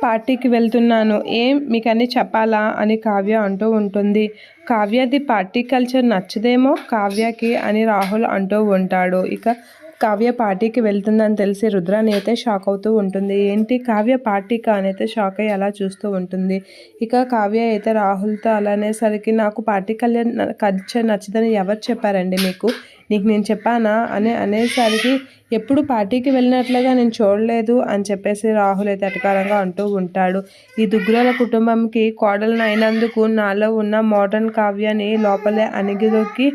పార్టీకి వెళ్తున్నాను. ఏం మీకన్నీ చెప్పాలా అని కావ్య అంటూ ఉంటుంది. కావ్యది పార్టీ కల్చర్ నచ్చదేమో కావ్యకి అని రాహుల్ అంటూ ఉంటాడు. ఇక కావ్య పార్టీకి వెళ్తుందని తెలిసి రుద్రాని అయితే షాక్ అవుతూ ఉంటుంది. ఏంటి కావ్య పార్టీకా అని అయితే షాక్ అయ్యి అలా చూస్తూ ఉంటుంది. ఇక కావ్య అయితే రాహుల్తో అలా అనేసరికి నాకు పార్టీ కల్చర్ నచ్చదని ఎవరు చెప్పారండి మీకు? నీకు నేను చెప్పానా అని అనేసరికి ఎప్పుడు పార్టీకి వెళ్ళినట్లుగా నేను చూడలేదు అని చెప్పేసి రాహుల్ అయితే ఎటకారంగా అంటూ ఉంటాడు. ఈ దుగ్గురాల కుటుంబంకి కోడలను అయినందుకు నాలో ఉన్న మోడర్న్ కావ్యని లోపలే అణిగిదొక్కి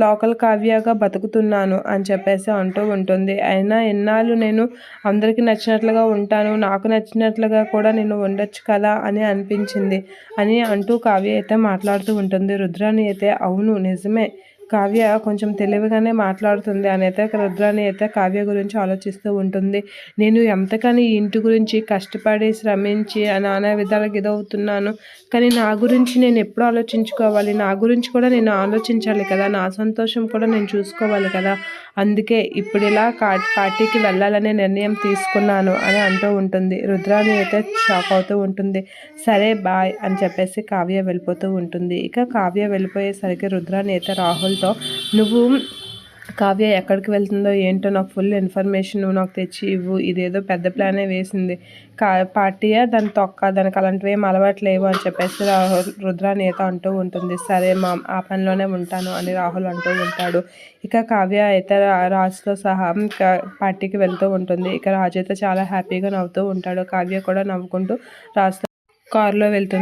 లోకల్ కావ్యగా బతుకుతున్నాను అని చెప్పేసి అంటూ ఉంటుంది. అయినా ఎన్నాళ్ళు నేను అందరికీ నచ్చినట్లుగా ఉంటాను, నాకు నచ్చినట్లుగా కూడా నేను ఉండొచ్చు కదా అని అనిపించింది అని అంటూ కావ్య అయితే మాట్లాడుతూ ఉంటుంది. రుద్రాని అయితే అవును నిజమే, కావ్య కొంచెం తెలివిగానే మాట్లాడుతుంది అని అయితే రుద్రాని అయితే కావ్య గురించి ఆలోచిస్తూ ఉంటుంది. నేను ఎంతకని ఈ ఇంటి గురించి కష్టపడి శ్రమించి నానా విధాలుగా ఇదవుతున్నాను, కానీ నా గురించి నేను ఎప్పుడు ఆలోచించుకోవాలి, నా గురించి కూడా నేను ఆలోచించాలి కదా, నా సంతోషం కూడా నేను చూసుకోవాలి కదా, అందుకే ఇప్పుడు ఇలా పార్టీకి వెళ్ళాలనే నిర్ణయం తీసుకున్నాను అని అంటూ ఉంటుంది. రుద్రాని అయితే షాక్ అవుతూ ఉంటుంది. సరే బాయ్ అని చెప్పేసి కావ్య వెళ్ళిపోతూ ఉంటుంది. ఇక కావ్య వెళ్ళిపోయేసరికి రుద్రాని అయితే రాహుల్తో నువ్వు కావ్య ఎక్కడికి వెళ్తుందో ఏంటో నాకు ఫుల్ ఇన్ఫర్మేషన్ నువ్వు నాకు తెచ్చి ఇవ్వు, ఇదేదో పెద్ద ప్లానే వేసింది, పార్టీయా దాని తొక్క, దానికి అలాంటివి ఏం అలవాట్లేవు అని చెప్పేసి రుద్రాని అయితే అంటూ ఉంటుంది. సరే మా ఆ పనిలోనే ఉంటాను అని రాహుల్ అంటూ ఉంటాడు. ఇక కావ్య అయితే రాజుతో సహా పార్టీకి వెళ్తూ ఉంటుంది. ఇక రాజు అయితే చాలా హ్యాపీగా నవ్వుతూ ఉంటాడు. కావ్య కూడా నవ్వుకుంటూ రాజుతో కారులో వెళ్తుంది.